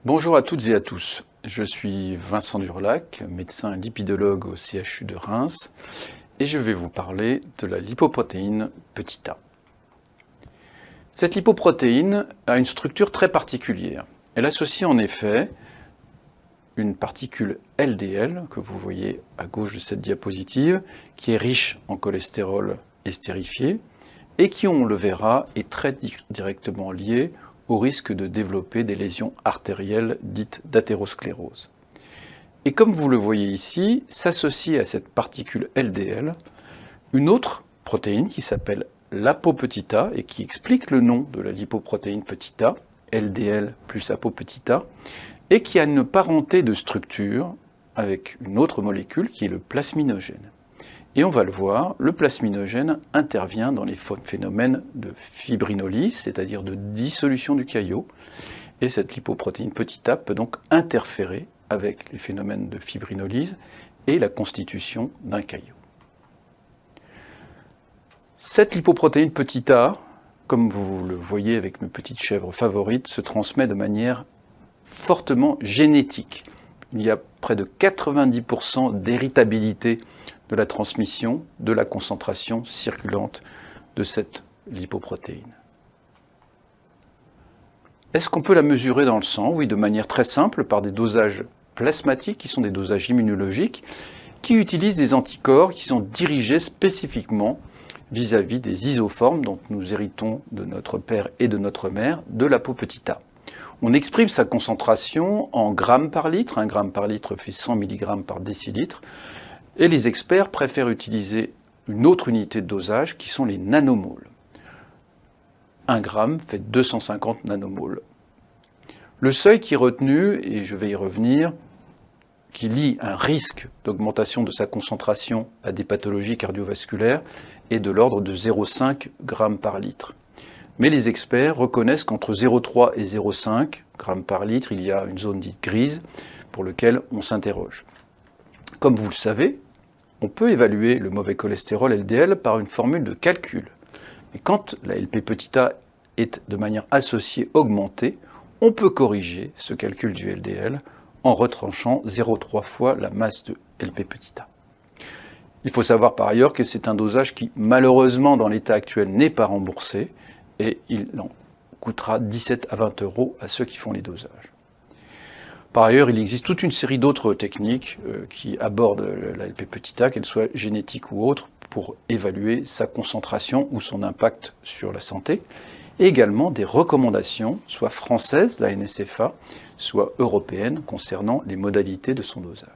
Bonjour à toutes et à tous. Je suis Vincent Durlac, médecin lipidologue au CHU de Reims, et je vais vous parler de la lipoprotéine petit a. Cette lipoprotéine a une structure très particulière. Elle associe en effet une particule LDL, que vous voyez à gauche de cette diapositive, qui est riche en cholestérol estérifié, et qui, on le verra, est très directement liée au risque de développer des lésions artérielles dites d'athérosclérose. Et comme vous le voyez ici, s'associe à cette particule LDL une autre protéine qui s'appelle l'ApoA et qui explique le nom de la lipoprotéine petit a, LDL plus ApoA, et qui a une parenté de structure avec une autre molécule qui est le plasminogène. Et on va le voir, le plasminogène intervient dans les phénomènes de fibrinolyse, c'est-à-dire de dissolution du caillot, et cette lipoprotéine petit a peut donc interférer avec les phénomènes de fibrinolyse et la constitution d'un caillot. Cette lipoprotéine petit a, comme vous le voyez avec mes petites chèvres favorites, se transmet de manière fortement génétique. Il y a près de 90% d'héritabilité de la transmission de la concentration circulante de cette lipoprotéine. Est-ce qu'on peut la mesurer dans le sang? Oui, de manière très simple, par des dosages plasmatiques, qui sont des dosages immunologiques, qui utilisent des anticorps qui sont dirigés spécifiquement vis-à-vis des isoformes dont nous héritons de notre père et de notre mère, de l'ApoA. On exprime sa concentration en grammes par litre. Un gramme par litre fait 100 mg par décilitre. Et les experts préfèrent utiliser une autre unité de dosage qui sont les nanomoles. 1 gramme fait 250 nanomoles. Le seuil qui est retenu, et je vais y revenir, qui lie un risque d'augmentation de sa concentration à des pathologies cardiovasculaires, est de l'ordre de 0,5 g par litre. Mais les experts reconnaissent qu'entre 0,3 et 0,5 g par litre, il y a une zone dite grise pour laquelle on s'interroge. Comme vous le savez, on peut évaluer le mauvais cholestérol LDL par une formule de calcul. Et quand la LP petit a est de manière associée augmentée, on peut corriger ce calcul du LDL en retranchant 0,3 fois la masse de LP petit a. Il faut savoir par ailleurs que c'est un dosage qui, malheureusement, dans l'état actuel, n'est pas remboursé, et il en coûtera 17 à 20 € à ceux qui font les dosages. Par ailleurs, il existe toute une série d'autres techniques qui abordent la LP petit a, qu'elles soient génétiques ou autres, pour évaluer sa concentration ou son impact sur la santé, et également des recommandations, soit françaises, la NSFA, soit européennes, concernant les modalités de son dosage.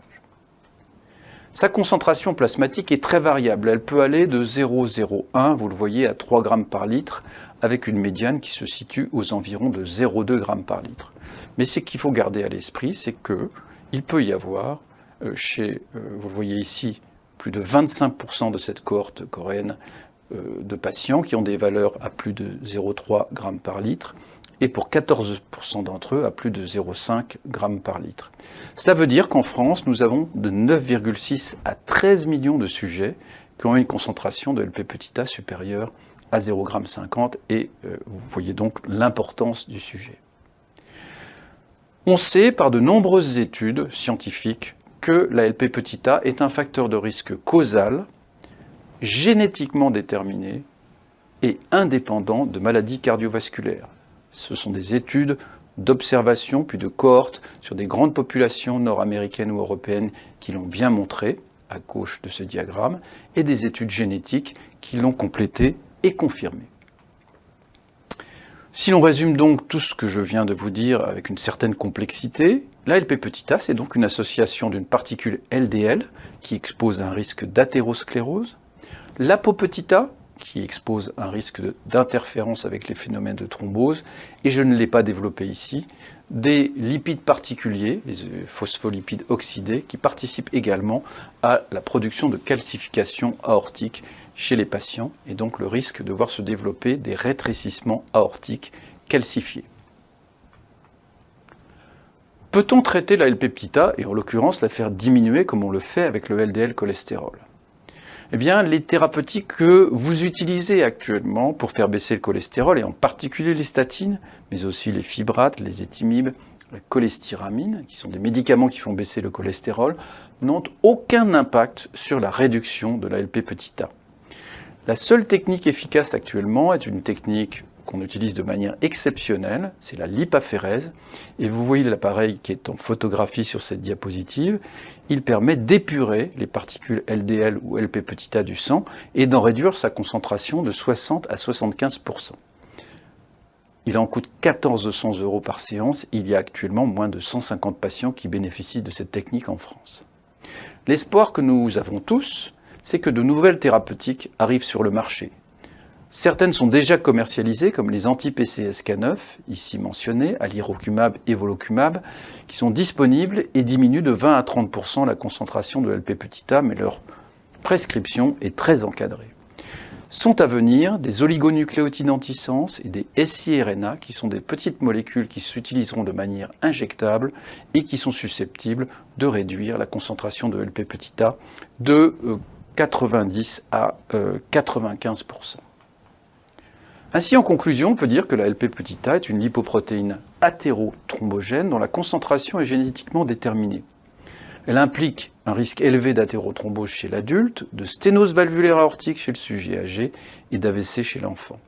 Sa concentration plasmatique est très variable. Elle peut aller de 0,01, vous le voyez, à 3 g par litre, avec une médiane qui se situe aux environs de 0,2 g par litre. Mais ce qu'il faut garder à l'esprit, c'est qu'il peut y avoir, vous le voyez ici, plus de 25% de cette cohorte coréenne de patients qui ont des valeurs à plus de 0,3 g par litre, et pour 14% d'entre eux à plus de 0,5 g par litre. Cela veut dire qu'en France, nous avons de 9,6 à 13 millions de sujets qui ont une concentration de LP petit a supérieure à 0,50 g, et vous voyez donc l'importance du sujet. On sait par de nombreuses études scientifiques que la LP petit a est un facteur de risque causal, génétiquement déterminé et indépendant de maladies cardiovasculaires. Ce sont des études d'observation puis de cohortes sur des grandes populations nord-américaines ou européennes qui l'ont bien montré, à gauche de ce diagramme, et des études génétiques qui l'ont complété et confirmé. Si l'on résume donc tout ce que je viens de vous dire avec une certaine complexité, la LP petit a, c'est donc une association d'une particule LDL qui expose à un risque d'athérosclérose, l'ApoA qui expose un risque d'interférence avec les phénomènes de thrombose, et je ne l'ai pas développé ici, des lipides particuliers, les phospholipides oxydés, qui participent également à la production de calcification aortique chez les patients, et donc le risque de voir se développer des rétrécissements aortiques calcifiés. Peut-on traiter la LP petit a, et en l'occurrence la faire diminuer comme on le fait avec le LDL cholestérol? Eh bien, les thérapeutiques que vous utilisez actuellement pour faire baisser le cholestérol, et en particulier les statines, mais aussi les fibrates, les étimibes, la cholestéramine, qui sont des médicaments qui font baisser le cholestérol, n'ont aucun impact sur la réduction de la Lp petit a. La seule technique efficace actuellement est une technique qu'on utilise de manière exceptionnelle, c'est la lipaphérèse. Et vous voyez l'appareil qui est en photographie sur cette diapositive. Il permet d'épurer les particules LDL ou Lp petit a du sang et d'en réduire sa concentration de 60 à 75%. Il en coûte 1 400 € par séance. Il y a actuellement moins de 150 patients qui bénéficient de cette technique en France. L'espoir que nous avons tous, c'est que de nouvelles thérapeutiques arrivent sur le marché. Certaines sont déjà commercialisées, comme les anti-PCSK9, ici mentionnés, alirocumab et volocumab, qui sont disponibles et diminuent de 20 à 30% la concentration de Lp petit a, mais leur prescription est très encadrée. Sont à venir des oligonucléotides antisens et des siRNA, qui sont des petites molécules qui s'utiliseront de manière injectable et qui sont susceptibles de réduire la concentration de Lp petit a de 90 à 95%. Ainsi, en conclusion, on peut dire que la Lp petit a est une lipoprotéine athérothrombogène dont la concentration est génétiquement déterminée. Elle implique un risque élevé d'athérothrombose chez l'adulte, de sténose valvulaire aortique chez le sujet âgé et d'AVC chez l'enfant.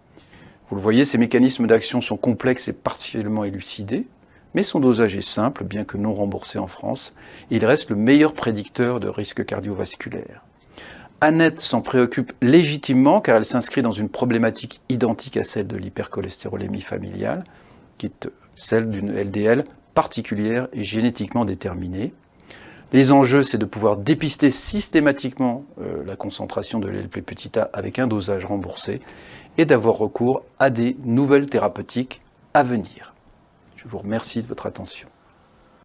Vous le voyez, ces mécanismes d'action sont complexes et partiellement élucidés, mais son dosage est simple, bien que non remboursé en France, et il reste le meilleur prédicteur de risque cardiovasculaire. Annette s'en préoccupe légitimement car elle s'inscrit dans une problématique identique à celle de l'hypercholestérolémie familiale, qui est celle d'une LDL particulière et génétiquement déterminée. Les enjeux, c'est de pouvoir dépister systématiquement la concentration de l'Lp petit a avec un dosage remboursé et d'avoir recours à des nouvelles thérapeutiques à venir. Je vous remercie de votre attention.